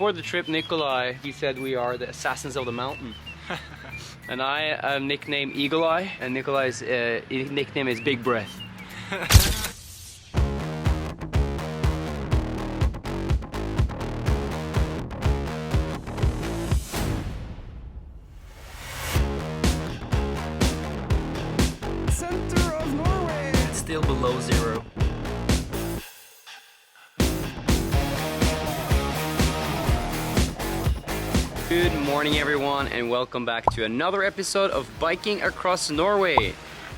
For the trip, Nicolai, he said we are the assassins of the mountain. And I am nicknamed Eagle Eye, and Nicolai's nickname is Big Breath. Center of Norway! It's still below zero. Good morning everyone and welcome back to another episode of Biking Across Norway.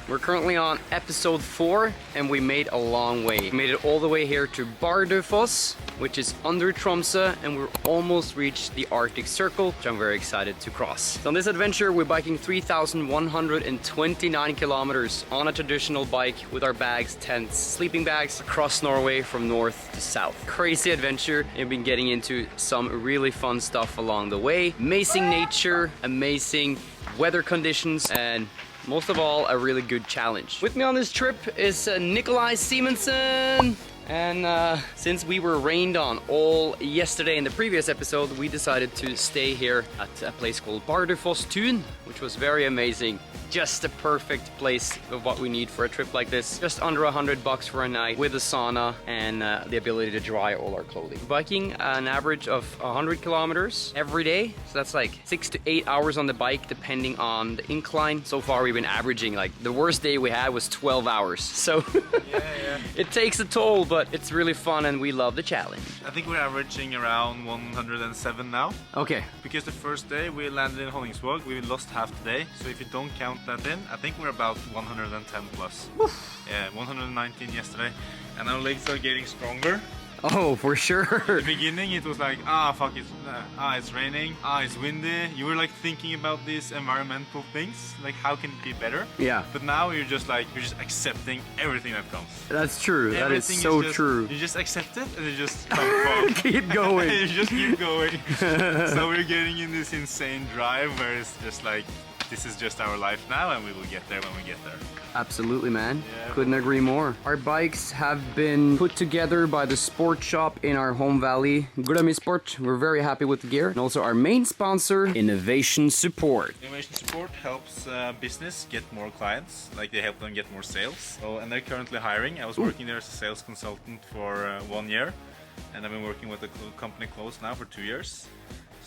We're currently on episode 4 and we made a long way. We made it all the way here to Bardufoss, which is under Tromsø, and we're almost reached the Arctic Circle, which I'm very excited to cross. So on this adventure, we're biking 3,129 kilometers on a traditional bike with our bags, tents, sleeping bags across Norway from north to south. Crazy adventure, and we've been getting into some really fun stuff along the way. Amazing nature, amazing weather conditions, and most of all, a really good challenge. With me on this trip is Nicolai Simonsen. And since we were rained on all yesterday in the previous episode, we decided to stay here at a place called Bardufoss Tun, which was very amazing. Just the perfect place of what we need for a trip like this. Just under $100 for a night with a sauna and the ability to dry all our clothing. Biking an average of 100 kilometers every day. So that's like 6 to 8 hours on the bike depending on the incline. So far we've been averaging, like the worst day we had was 12 hours. So it takes a toll, but it's really fun and we love the challenge. I think we're averaging around 107 now. Okay. Because the first day we landed in Honningsvåg, we lost half the day. So if you don't count that in, I think we're about 110 plus. Oof. Yeah, 119 yesterday. And our legs are getting stronger. Oh, for sure. In the beginning it was like, fuck it, it's raining, it's windy. You were like thinking about these environmental things, like how can it be better? Yeah. But now you're just accepting everything that comes. That's true. Everything that is so true. You just accept it and you just come keep going. You just keep going. So we're getting in this insane drive where it's just like, this is just our life now and we will get there when we get there. Absolutely, man. Yeah. Couldn't agree more. Our bikes have been put together by the sport shop in our home valley, Glømmi Sport. We're very happy with the gear. And also our main sponsor, Innovation Support. Innovation Support helps business get more clients, like they help them get more sales. So, and they're currently hiring. I was working there as a sales consultant for 1 year, and I've been working with the company close now for 2 years.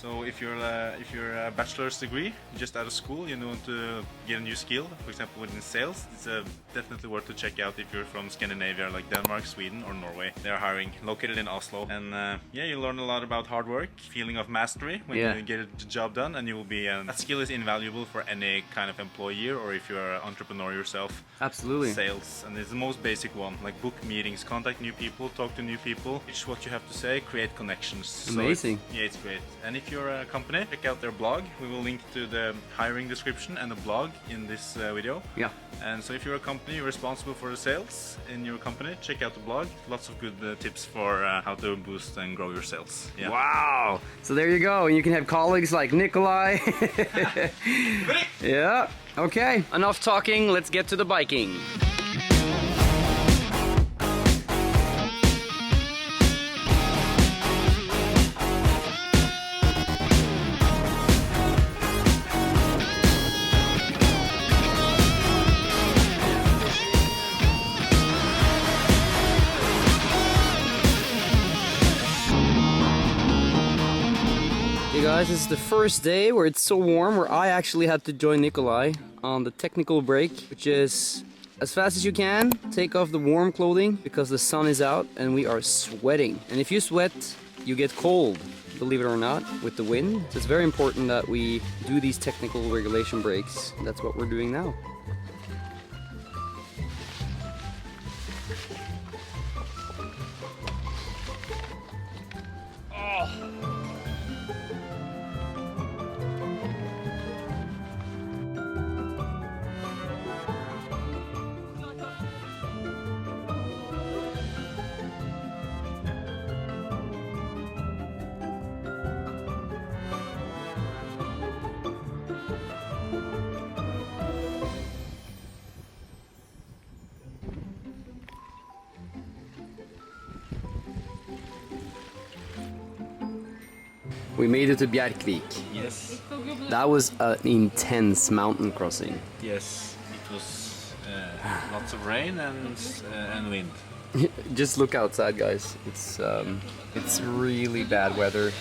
So if you're a bachelor's degree, just out of school, you want to get a new skill, for example within sales, it's definitely worth to check out if you're from Scandinavia, like Denmark, Sweden or Norway. They're hiring, located in Oslo. And you learn a lot about hard work, feeling of mastery when you get the job done, and you will be, that skill is invaluable for any kind of employee or if you're an entrepreneur yourself. Absolutely. Sales, and it's the most basic one, like book meetings, contact new people, talk to new people, teach what you have to say, create connections. Amazing. So it's great. And if you're a company, check out their blog. We will link to the hiring description and the blog in this video. Yeah. And so if you're a company, you're responsible for the sales in your company, check out the blog. Lots of good tips for how to boost and grow your sales. Yeah. Wow. So there you go. And you can have colleagues like Nicolai. Yeah. Okay. Enough talking. Let's get to the biking. Hey guys, this is the first day where it's so warm where I actually had to join Nicolai on the technical break, which is as fast as you can, take off the warm clothing because the sun is out and we are sweating. And if you sweat, you get cold, believe it or not, with the wind. So it's very important that we do these technical regulation breaks. That's what we're doing now. We made it to Bjerkvik. Yes. That was an intense mountain crossing. Yes. It was lots of rain and wind. Just look outside, guys. It's really bad weather.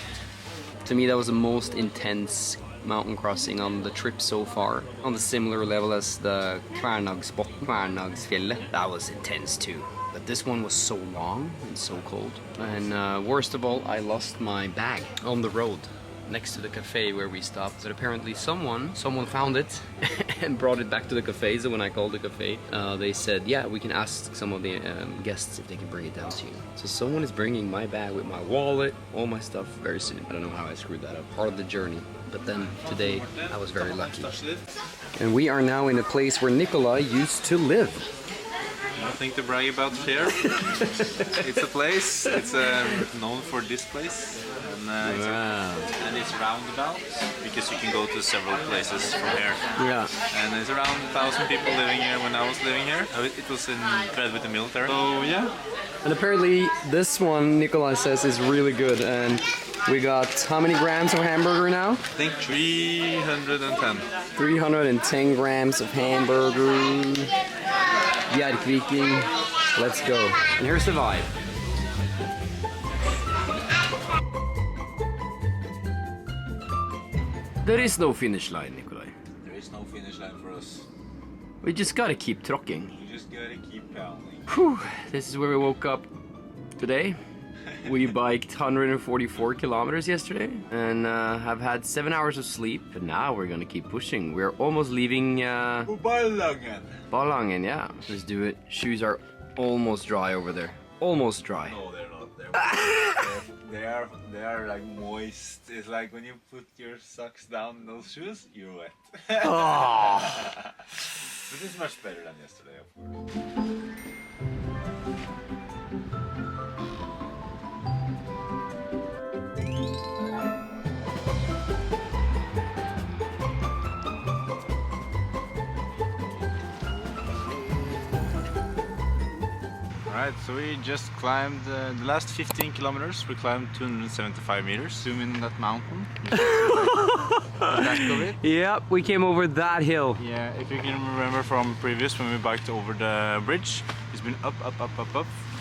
To me, that was the most intense mountain crossing on the trip so far. On the similar level as the Kværnagsfjellet. That was intense too. But this one was so long and so cold. And worst of all, I lost my bag on the road next to the cafe where we stopped. But apparently someone found it and brought it back to the cafe. So when I called the cafe, they said, yeah, we can ask some of the guests if they can bring it down to you. So someone is bringing my bag with my wallet, all my stuff very soon. I don't know how I screwed that up. Part of the journey. But then today I was very lucky. And we are now in a place where Nicolai used to live. Nothing to brag about here. It's a place. It's known for this place, and it's roundabout because you can go to several places from here. Yeah. And there's around 1,000 people living here when I was living here. It was in thread with the military. So yeah. And apparently this one, Nicolai says, is really good. And we got how many grams of hamburger now? I think 310. 310 grams of hamburger. Bjerkviking. Let's go. And here's the vibe. There is no finish line, Nicolai. There is no finish line for us. We just gotta keep trucking. We just gotta keep pounding. Whew. This is where we woke up today. We biked 144 kilometers yesterday and have had 7 hours of sleep. But now we're gonna keep pushing. We're almost leaving Ballangen, yeah. Let's do it. Shoes are almost dry over there. Almost dry. No, they're not. They are like moist. It's like when you put your socks down in those shoes, you're wet. Oh. But it's much better than yesterday, of course. Alright, so we just climbed the last 15 kilometers. We climbed 275 meters. Zoom in that mountain. Back of it. Yep, we came over that hill. Yeah, if you can remember from previous when we biked over the bridge, it's been up.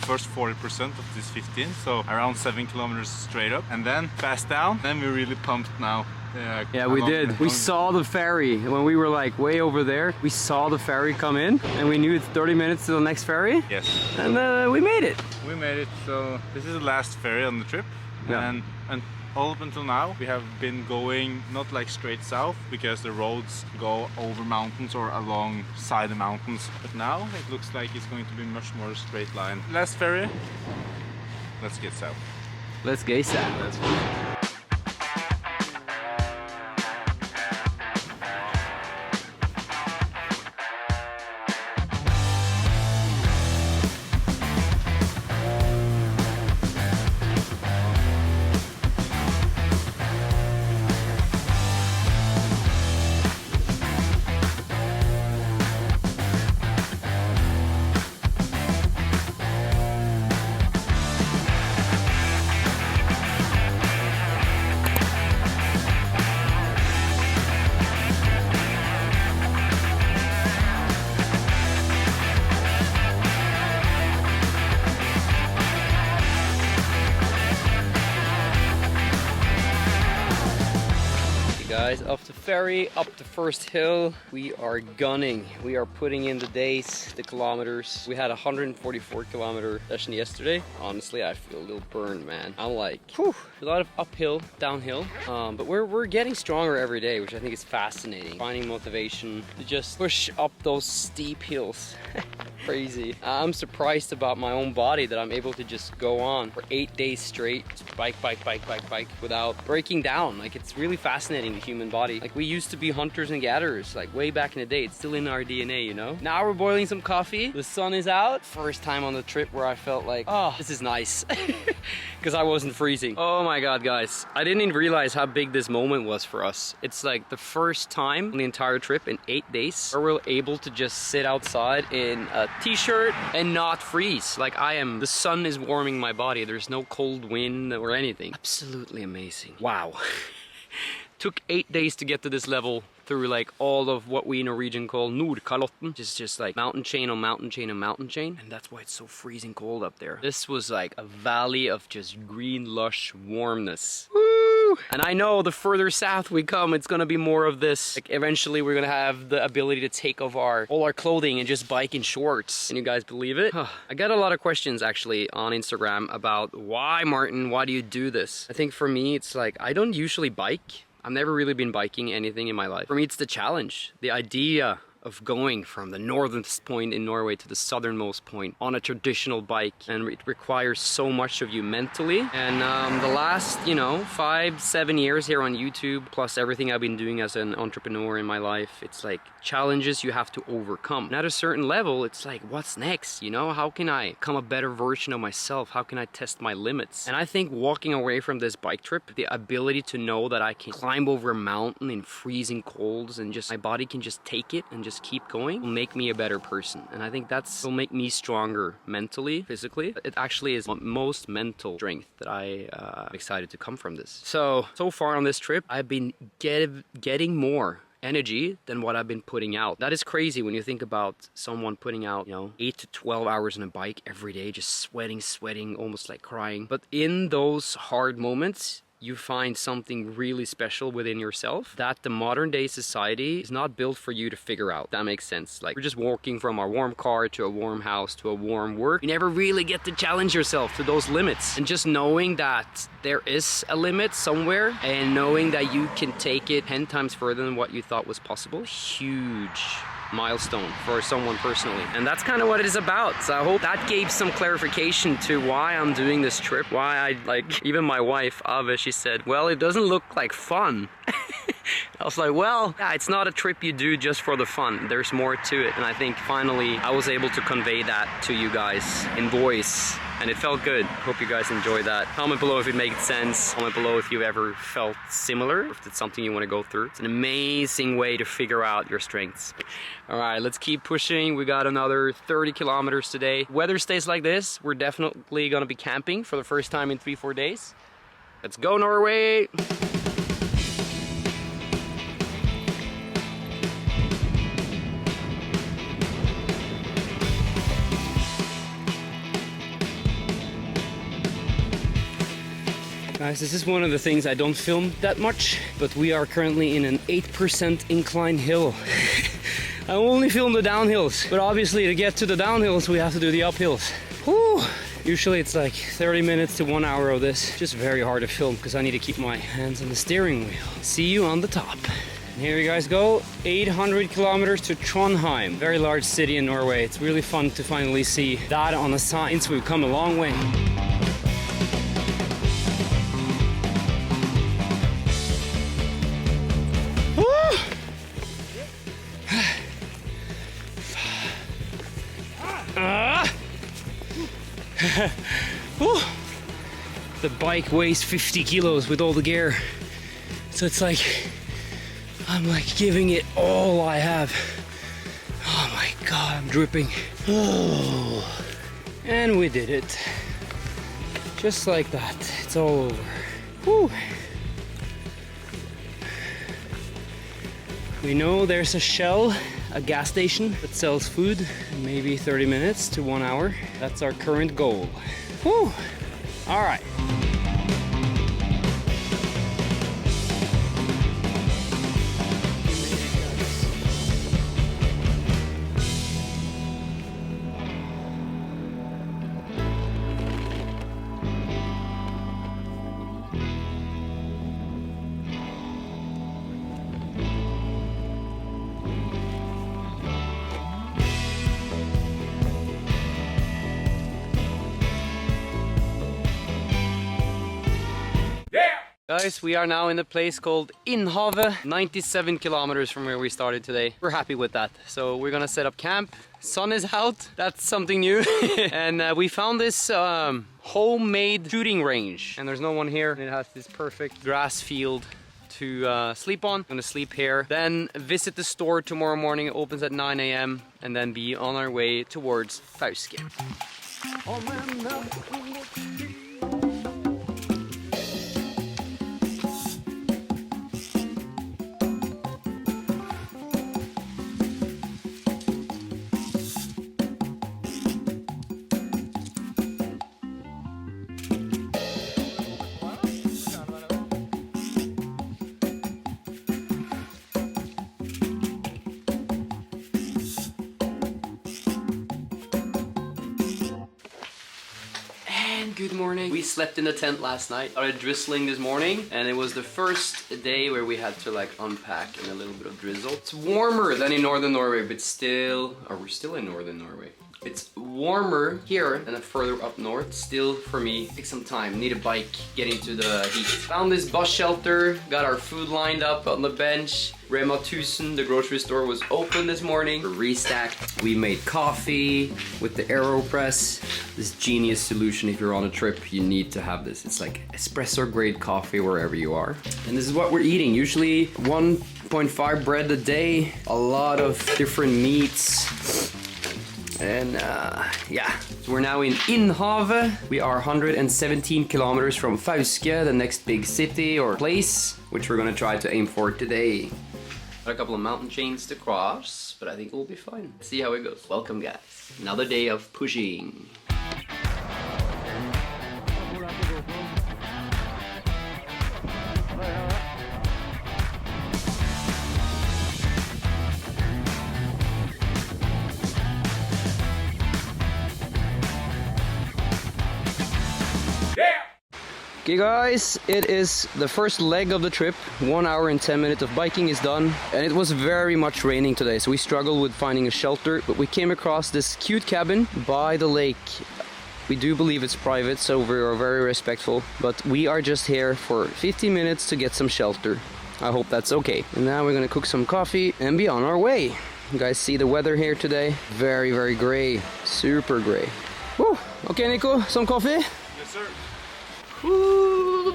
First 40% of this 15, so around 7 kilometers straight up, and then fast down. Then we really pumped now. Yeah, we did. We saw the ferry when we were like way over there. We saw the ferry come in, and we knew it's 30 minutes to the next ferry. Yes. And we made it. We made it. So this is the last ferry on the trip, yeah. And all up until now we have been going not like straight south because the roads go over mountains or alongside the mountains. But now it looks like it's going to be much more straight line. Last ferry. Let's get south. Let's get south. Let's go. Guys, up the ferry, up the first hill, we are gunning. We are putting in the days, the kilometers. We had a 144 kilometer session yesterday. Honestly, I feel a little burned, man. I'm like, whew, a lot of uphill, downhill, but we're getting stronger every day, which I think is fascinating. Finding motivation to just push up those steep hills. Crazy. I'm surprised about my own body that I'm able to just go on for 8 days straight, just bike without breaking down. Like, it's really fascinating to human body. Like, we used to be hunters and gatherers, like way back in the day. It's still in our DNA, you know? Now we're boiling some coffee. The sun is out. First time on the trip where I felt like, oh, this is nice. Because I wasn't freezing. Oh my God, guys. I didn't even realize how big this moment was for us. It's like the first time on the entire trip in 8 days where we're able to just sit outside in a t-shirt and not freeze like I am. The sun is warming my body. There's no cold wind or anything. Absolutely amazing. Wow. Took 8 days to get to this level through like all of what we in Norwegian call Nordkalotten, just like mountain chain on mountain chain on mountain chain, and that's why it's so freezing cold up there. This was like a valley of just green lush warmness. Woo! And I know the further south we come, it's gonna be more of this. Like eventually we're gonna have the ability to take off all our clothing and just bike in shorts. Can you guys believe it? I got a lot of questions actually on Instagram about why, Martin, why do you do this? I think for me it's like I don't usually bike. I've never really been biking anything in my life. For me, it's the challenge. The idea of going from the northernmost point in Norway to the southernmost point on a traditional bike, and it requires so much of you mentally. And the last, 5-7 years here on YouTube, plus everything I've been doing as an entrepreneur in my life, it's like challenges you have to overcome. And at a certain level, it's like, what's next? How can I become a better version of myself? How can I test my limits? And I think walking away from this bike trip, the ability to know that I can climb over a mountain in freezing colds and just my body can just take it and just keep going will make me a better person. And I think will make me stronger mentally, physically. It actually is most mental strength that I'm excited to come from this. So far on this trip, I've been getting more energy than what I've been putting out. That is crazy when you think about someone putting out, 8 to 12 hours on a bike every day, just sweating, almost like crying. But in those hard moments, you find something really special within yourself that the modern day society is not built for you to figure out. That makes sense. Like, we're just walking from our warm car to a warm house to a warm work. You never really get to challenge yourself to those limits. And just knowing that there is a limit somewhere and knowing that you can take it 10 times further than what you thought was possible, huge milestone for someone personally. And that's kind of what it is about. So I hope that gave some clarification to why I'm doing this trip, why even my wife, Ave, she said, well, it doesn't look like fun. I was like, well, yeah, it's not a trip you do just for the fun. There's more to it. And I think finally I was able to convey that to you guys in voice. And it felt good. Hope you guys enjoyed that. Comment below if it made sense. Comment below if you've ever felt similar, if it's something you want to go through. It's an amazing way to figure out your strengths. All right, let's keep pushing. We got another 30 kilometers today. Weather stays like this, we're definitely gonna be camping for the first time in 3-4 days. Let's go, Norway! Guys, this is one of the things I don't film that much, but we are currently in an 8% incline hill. I only film the downhills, but obviously to get to the downhills we have to do the uphills. Whew. Usually it's like 30 minutes to 1 hour of this. Just very hard to film because I need to keep my hands on the steering wheel. See you on the top. And here you guys go, 800 kilometers to Trondheim. Very large city in Norway. It's really fun to finally see that on the signs. We've come a long way. The bike weighs 50 kilos with all the gear, so it's like I'm like giving it all I have. Oh my god, I'm dripping. Oh. And we did it, just like that. It's all over. Whew. We know there's a Shell, a gas station that sells food in maybe 30 minutes to 1 hour. That's our current goal. Whew. All right. Guys, we are now in a place called Innhavet, 97 kilometers from where we started today. We're happy with that. So we're gonna set up camp. Sun is out, that's something new. And we found this homemade shooting range. And there's no one here. It has this perfect grass field to sleep on. I'm gonna sleep here. Then visit the store tomorrow morning. It opens at 9 a.m. and then be on our way towards Fauske. Good morning. We slept in the tent last night. Started drizzling this morning, and it was the first day where we had to like unpack in a little bit of drizzle. It's warmer than in northern Norway, but still, we're still in northern Norway. It's warmer here than further up north. Still, for me, take some time. Need a bike, get into the heat. Found this bus shelter, got our food lined up on the bench. Rema 1000, the grocery store, was open this morning. We're restacked. We made coffee with the AeroPress. This genius solution. If you're on a trip, you need to have this. It's like espresso grade coffee wherever you are. And this is what we're eating. Usually 1.5 bread a day, a lot of different meats. And yeah, so we're now in Innhavet. We are 117 kilometers from Fauske, the next big city or place, which we're gonna try to aim for today. Got a couple of mountain chains to cross, but I think we'll be fine. See how it goes. Welcome, guys. Another day of pushing. Okay guys, it is the first leg of the trip. 1 hour and 10 minutes of biking is done, and it was very much raining today, so we struggled with finding a shelter, but we came across this cute cabin by the lake. We do believe it's private, so we are very respectful, but we are just here for 15 minutes to get some shelter. I hope that's okay. And now we're gonna cook some coffee and be on our way. You guys see the weather here today? Very, very gray, super gray. Woo! Okay, Nico, some coffee? Yes, sir. Ooh,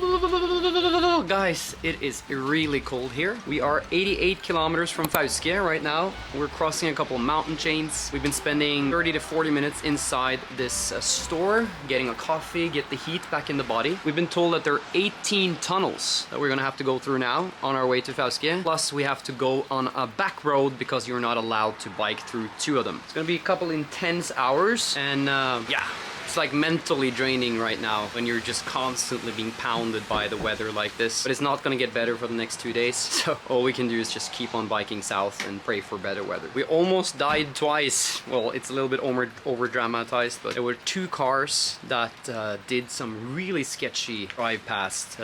guys, it is really cold here. We are 88 kilometers from Fauske right now. We're crossing a couple of mountain chains. We've been spending 30 to 40 minutes inside this store, getting a coffee, get the heat back in the body. We've been told that there are 18 tunnels that we're gonna have to go through now on our way to Fauske. Plus, we have to go on a back road because you're not allowed to bike through 2 of them. It's gonna be a couple intense hours, and yeah. It's like mentally draining right now when you're just constantly being pounded by the weather like this. But it's not gonna get better for the next 2 days. So all we can do is just keep on biking south and pray for better weather. We almost died twice. Well, it's a little bit over dramatized, but there were 2 cars that did some really sketchy drive past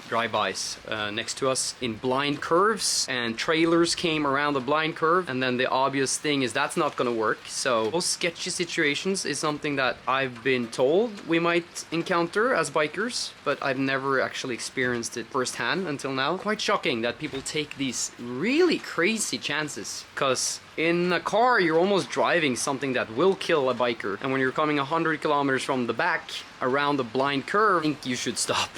drive-bys next to us in blind curves, and trailers came around the blind curve, and then the obvious thing is that's not gonna work. So those sketchy situations is something that I've been told we might encounter as bikers, but I've never actually experienced it firsthand until now. Quite shocking that people take these really crazy chances, because in a car you're almost driving something that will kill a biker, and when you're coming 100 kilometers from the back around the blind curve, I think you should stop.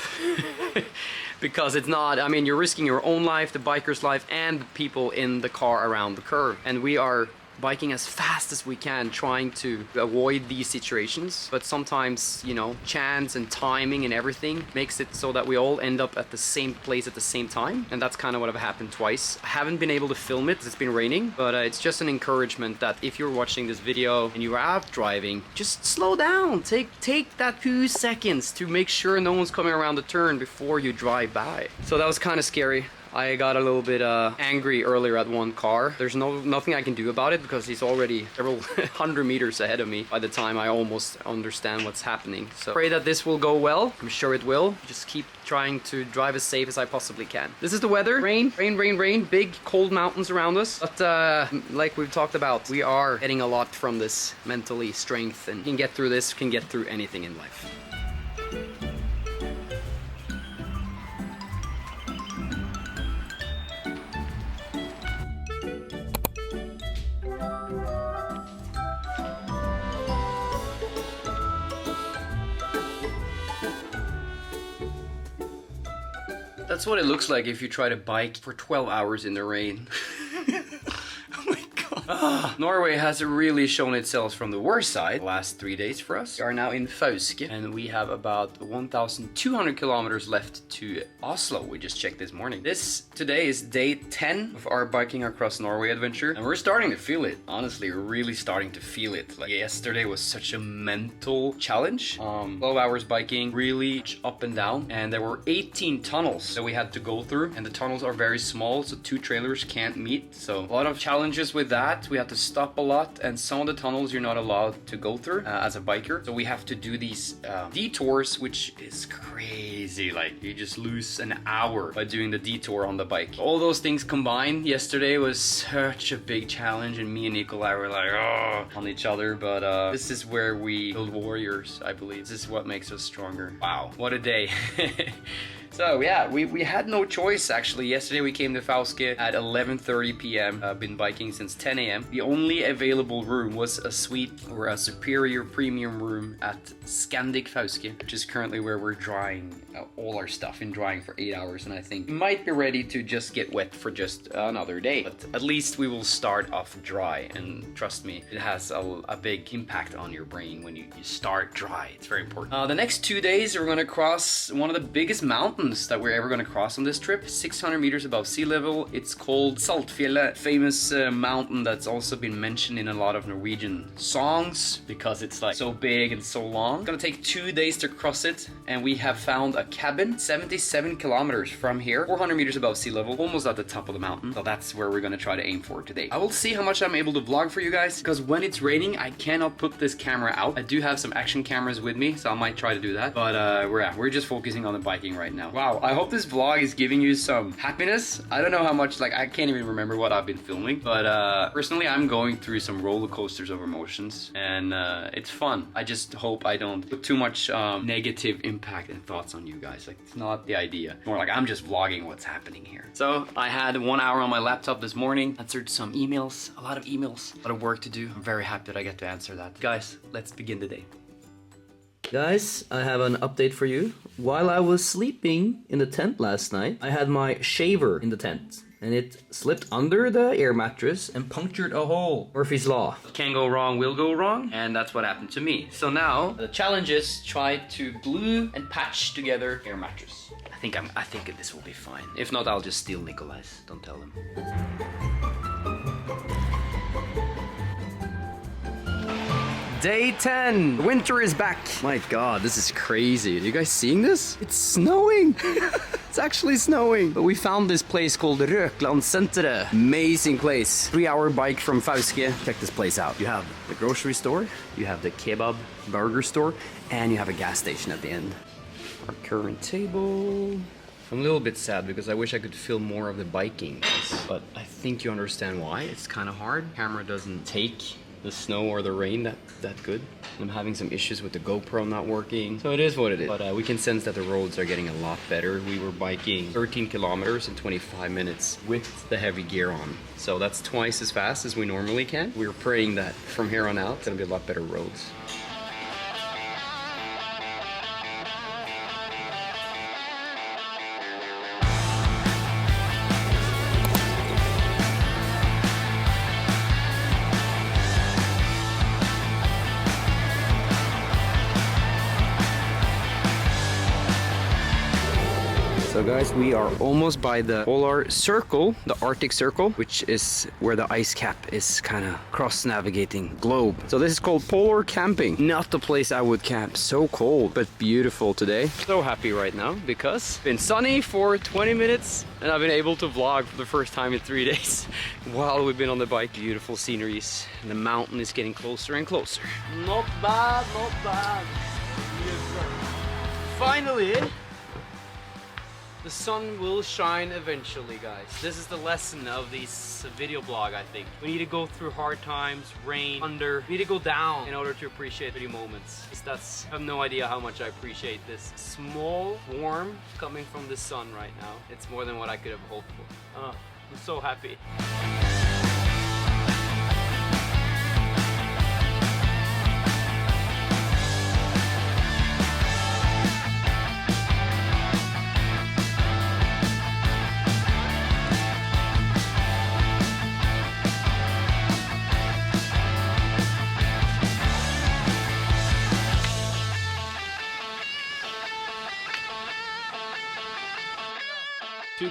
Because it's not, I mean, you're risking your own life, the biker's life, and the people in the car around the curve. And we are biking as fast as we can, trying to avoid these situations. But sometimes, you know, chance and timing and everything makes it so that we all end up at the same place at the same time. And that's kind of what have happened twice. I haven't been able to film it, it's been raining, but it's just an encouragement that if you're watching this video and you're out driving, just slow down. Take that few seconds to make sure no one's coming around the turn before you drive by. So that was kind of scary. I got a little bit angry earlier at one car. There's nothing I can do about it because he's already several 100 meters ahead of me by the time I almost understand what's happening. So pray that this will go well. I'm sure it will. Just keep trying to drive as safe as I possibly can. This is the weather. Rain, rain, rain, rain. Big cold mountains around us. But like we've talked about, we are getting a lot from this mentally strength, and can get through this, can get through anything in life. That's what it looks like if you try to bike for 12 hours in the rain. Norway has really shown itself from the worst side the last 3 days for us. We are now in Fauske and we have about 1,200 kilometers left to Oslo. We just checked this morning. Today is day 10 of our biking across Norway adventure and we're starting to feel it. Honestly, we're really starting to feel it. Like yesterday was such a mental challenge. 12 hours biking, really up and down, and there were 18 tunnels that we had to go through, and the tunnels are very small, so 2 trailers can't meet. So a lot of challenges with that. We had to stop a lot, and some of the tunnels you're not allowed to go through as a biker. So we have to do these detours, which is crazy. Like you just lose an hour by doing the detour on the bike. All those things combined yesterday was such a big challenge, and me and Nicolai were like, oh, on each other. But this is where we build warriors, I believe. This is what makes us stronger. Wow, what a day. So yeah, we had no choice actually. Yesterday we came to Fauske at 11:30 p.m. Been biking since 10 a.m. The only available room was a suite or a superior premium room at Scandic Fauske, which is currently where we're drying all our stuff in drying for 8 hours, and I think might be ready to just get wet for just another day. But at least we will start off dry, and trust me, it has a big impact on your brain when you start dry. It's very important. The next 2 days we're gonna cross one of the biggest mountains that we're ever going to cross on this trip, 600 meters above sea level. It's called Saltfjellet, famous mountain that's also been mentioned in a lot of Norwegian songs because it's like so big and so long. It's gonna take 2 days to cross it, and we have found a cabin 77 kilometers from here, 400 meters above sea level, almost at the top of the mountain. So that's where we're gonna try to aim for today. I will see how much I'm able to vlog for you guys, because when it's raining I cannot put this camera out. I do have some action cameras with me, so I might try to do that, but we're just focusing on the biking right now. Wow, I hope this vlog is giving you some happiness. I don't know how much, like I can't even remember what I've been filming, but personally I'm going through some roller coasters of emotions, and it's fun. I just hope I don't put too much negative impact and thoughts on you guys. Like, it's not the idea. More like I'm just vlogging what's happening here. So I had 1 hour on my laptop this morning, answered some emails, a lot of emails, a lot of work to do. I'm very happy that I get to answer that. Guys, let's begin the day. Guys, I have an update for you. While I was sleeping in the tent last night, I had my shaver in the tent, and it slipped under the air mattress and punctured a hole. Murphy's Law. Can go wrong, will go wrong, and that's what happened to me. So now the challenge is try to glue and patch together air mattress. I think this will be fine. If not, I'll just steal Nicolai's. Don't tell him. Day 10. Winter is back. My God, this is crazy. Are you guys seeing this? It's snowing. It's actually snowing. But we found this place called Repelente. Amazing place. 3-hour bike from Fauske. Check this place out. You have the grocery store, you have the kebab burger store, and you have a gas station at the end. Our current table. I'm a little bit sad because I wish I could film more of the biking, but I think you understand why. It's kind of hard. Camera doesn't take the snow or the rain that good. I'm having some issues with the GoPro not working, so it is what it is. But we can sense that the roads are getting a lot better. We were biking 13 kilometers in 25 minutes with the heavy gear on, so that's twice as fast as we normally can. We're praying that from here on out it's gonna be a lot better roads. So guys, we are almost by the polar circle, the Arctic Circle, which is where the ice cap is kind of cross-navigating globe. So this is called polar camping. Not the place I would camp. So cold, but beautiful today. So happy right now because it's been sunny for 20 minutes and I've been able to vlog for the first time in 3 days while we've been on the bike. Beautiful sceneries, and the mountain is getting closer and closer. Not bad, not bad. Finally, the sun will shine eventually, guys. This is the lesson of this video blog, I think. We need to go through hard times, rain, thunder. We need to go down in order to appreciate the moments. I have no idea how much I appreciate this small warmth coming from the sun right now. It's more than what I could have hoped for. I'm so happy.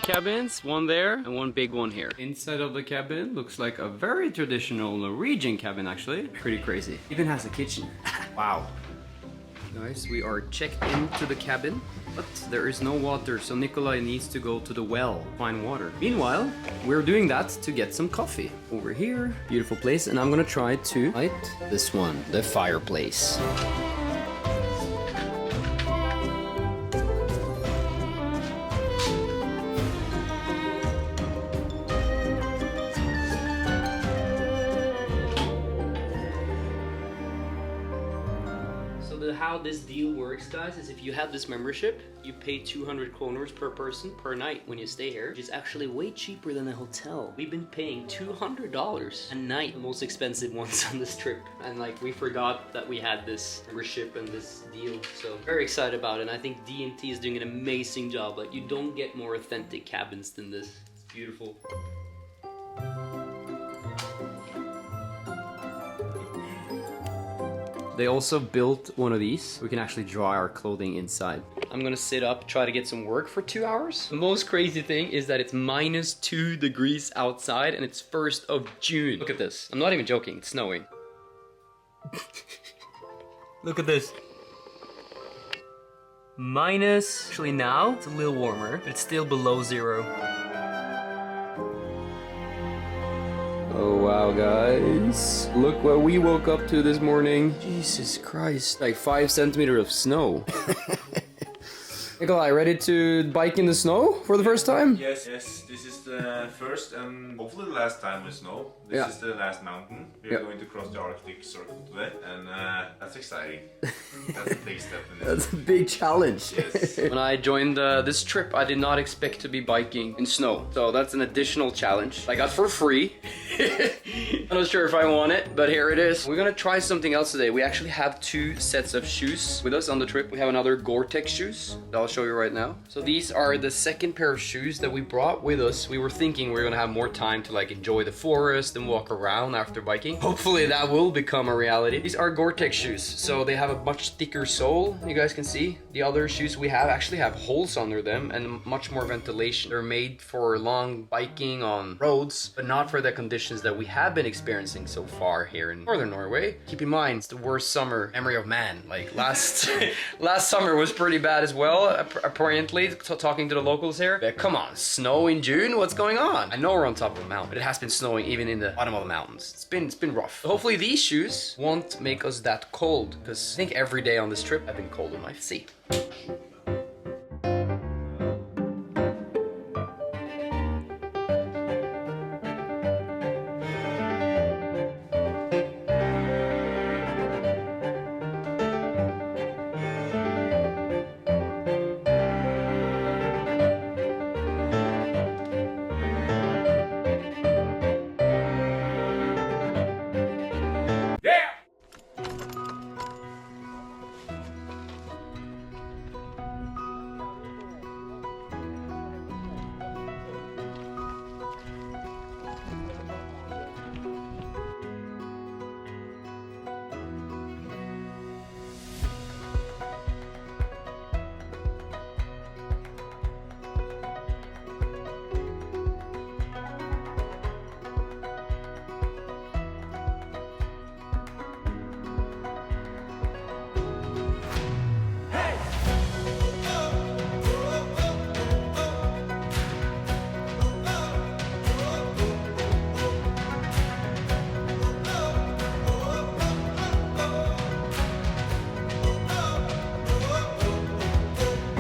cabins, one there and one big one here. Inside of the cabin looks like a very traditional Norwegian cabin actually. Pretty crazy. Even has a kitchen. Wow. Guys, we are checked into the cabin, but there is no water, so Nicolai needs to go to the well, find water. Meanwhile, we're doing that to get some coffee. Over here, beautiful place, and I'm gonna try to light this one, the fireplace. How this deal works, guys, is if you have this membership, you pay 200 kroners per person per night when you stay here, which is actually way cheaper than a hotel. We've been paying $200 a night, the most expensive ones on this trip, and like we forgot that we had this membership and this deal, so very excited about it. And I think D&T is doing an amazing job. Like, you don't get more authentic cabins than this. It's beautiful. They also built one of these. We can actually dry our clothing inside. I'm gonna sit up, try to get some work for 2 hours. The most crazy thing is that it's -2 degrees outside and it's 1st of June. Look at this. I'm not even joking, it's snowing. Look at this. Actually now, it's a little warmer, but it's still below 0. Oh wow, guys. Look what we woke up to this morning. Jesus Christ. Like 5 centimeters of snow. Nicolai, ready to bike in the snow for the first time? Yes, this is the first and hopefully the last time with snow. This is the last mountain. We're going to cross the Arctic Circle today, and that's exciting. That's a big step in this. That's a big challenge. Yes. When I joined this trip, I did not expect to be biking in snow. So that's an additional challenge I got for free. I'm not sure if I want it, but here it is. We're gonna try something else today. We actually have 2 sets of shoes with us on the trip. We have another Gore-Tex shoes that I'll show you right now. So these are the second pair of shoes that we brought with us. We were thinking we were gonna have more time to like enjoy the forest and walk around after biking. Hopefully that will become a reality. These are Gore-Tex shoes, so they have a much thicker sole. You guys can see the other shoes we have actually have holes under them and much more ventilation. They're made for long biking on roads, but not for the conditions that we have been experiencing so far here in northern Norway. Keep in mind, it's the worst summer memory of man. Like last summer was pretty bad as well, apparently, talking to the locals here. But come on, snow in June? What's going on? I know we're on top of a mountain, but it has been snowing even in the bottom of the mountains. It's been rough. So hopefully these shoes won't make us that cold, because I think every day on this trip I've been cold on my feet.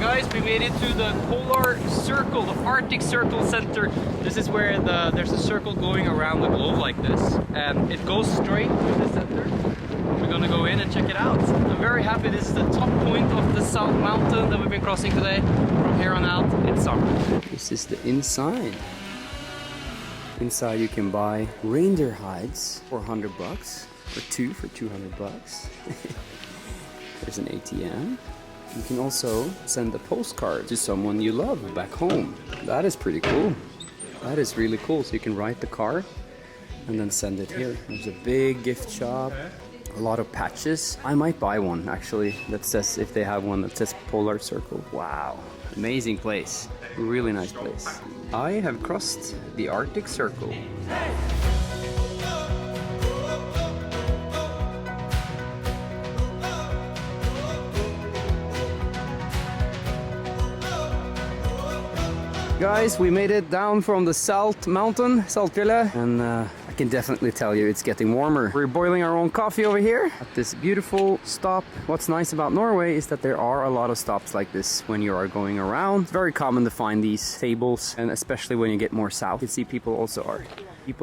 Guys, we made it to the Polar Circle, the Arctic Circle Center. This is where there's a circle going around the globe like this. And it goes straight to the center. We're gonna go in and check it out. I'm very happy this is the top point of the South Mountain that we've been crossing today. From here on out, it's summer. This is the inside. Inside you can buy reindeer hides for $100 or 2 for $200. There's an ATM. You can also send a postcard to someone you love back home. That is pretty cool. That is really cool. So you can write the card and then send it here. There's a big gift shop, a lot of patches. I might buy one actually that says, if they have one that says Polar Circle. Wow, amazing place. Really nice place. I have crossed the Arctic Circle. Guys, we made it down from the Salt Mountain, Saltfjellet, and I can definitely tell you it's getting warmer. We're boiling our own coffee over here at this beautiful stop. What's nice about Norway is that there are a lot of stops like this when you are going around. It's very common to find these tables, and especially when you get more south. You see people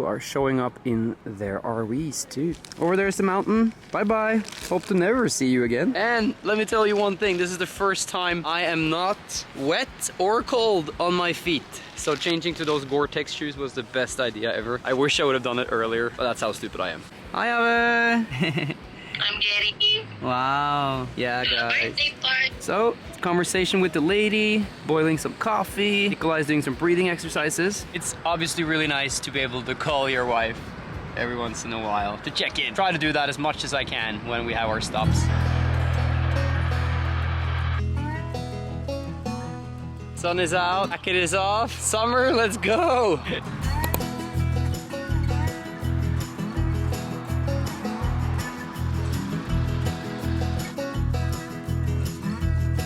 are showing up in their RVs too. Over there's the mountain. Bye bye. Hope to never see you again. And let me tell you one thing. This is the first time I am not wet or cold on my feet. So changing to those Gore-Tex shoes was the best idea ever. I wish I would have done it earlier, but that's how stupid I am. Hi, Ave. I'm getting Wow. Yeah, guys. birthday party. So, conversation with the lady, boiling some coffee. Nicolai's doing some breathing exercises. It's obviously really nice to be able to call your wife every once in a while to check in. Try to do that as much as I can when we have our stops. Sun is out, jacket is off. Summer, let's go!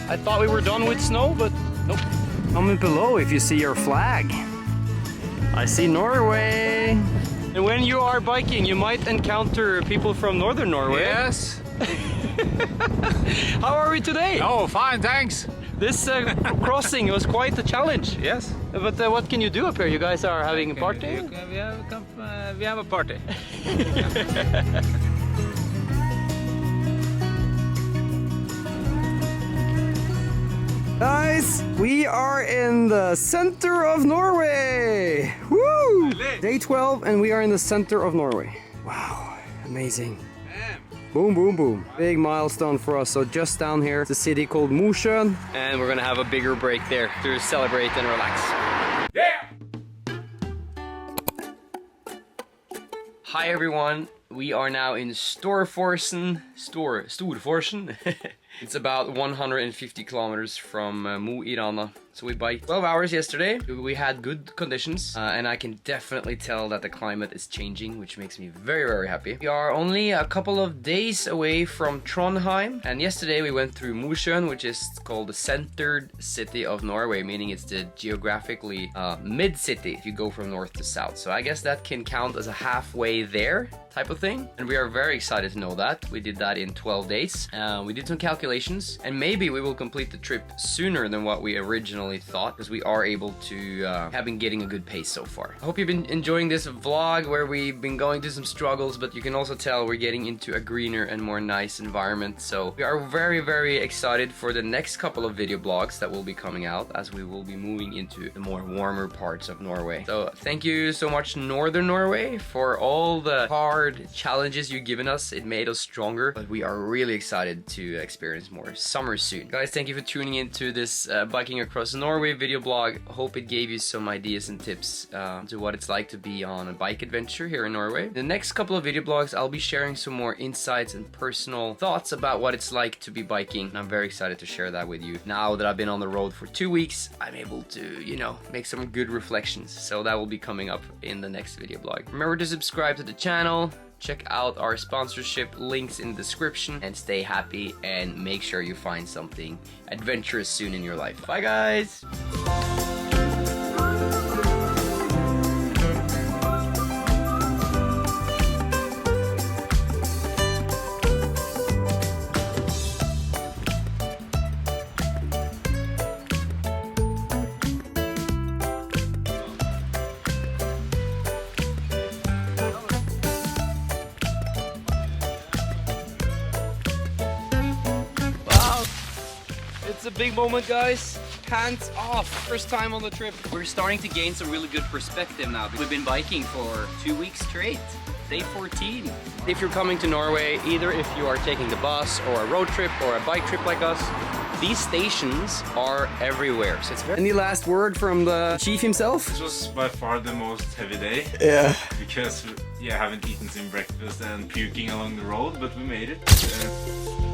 I thought we were done with snow, but nope. Comment below if you see your flag. I see Norway. And when you are biking, you might encounter people from northern Norway. Yes. How are we today? Oh, fine, thanks. This crossing was quite a challenge. Yes. But what can you do up here? You guys are having a party? We have a party. Guys, we are in the center of Norway. Woo! Day 12 and we are in the center of Norway. Wow, amazing. Boom, boom, boom. Big milestone for us. So just down here, it's a city called Mosjøen. And we're gonna have a bigger break there to celebrate and relax. Yeah! Hi everyone. We are now in Storforsen. Storforsen. It's about 150 kilometers from Mo i Rana. So we biked 12 hours yesterday. We had good conditions and I can definitely tell that the climate is changing, which makes me very, very happy. We are only a couple of days away from Trondheim, and yesterday we went through Mosjøen, which is called the centered city of Norway, meaning it's the geographically mid-city if you go from north to south. So I guess that can count as a halfway there type of thing, and we are very excited to know that. We did that in 12 days. We did some calculations, and maybe we will complete the trip sooner than what we originally thought, because we are able to have been getting a good pace so far. I hope you've been enjoying this vlog where we've been going through some struggles, but you can also tell we're getting into a greener and more nice environment. So we are very, very excited for the next couple of video blogs that will be coming out as we will be moving into the more warmer parts of Norway. So thank you so much, Northern Norway, for all the hard challenges you've given us. It made us stronger, but we are really excited to experience more summer soon. Guys, thank you for tuning into this biking across Norway video blog. Hope it gave you some ideas and tips to what it's like to be on a bike adventure here in Norway. The next couple of video blogs, I'll be sharing some more insights and personal thoughts about what it's like to be biking. And I'm very excited to share that with you. Now that I've been on the road for 2 weeks, I'm able to, you know, make some good reflections. So that will be coming up in the next video blog. Remember to subscribe to the channel. Check out our sponsorship links in the description, and stay happy and make sure you find something adventurous soon in your life. Bye guys! It's a big moment, guys. Hands off. First time on the trip. We're starting to gain some really good perspective now. We've been biking for 2 weeks straight. Day 14. If you're coming to Norway, either if you are taking the bus or a road trip or a bike trip like us, these stations are everywhere. So it's very... Any last word from the chief himself? This was by far the most heavy day. Yeah. Because I haven't eaten some breakfast and puking along the road, but we made it.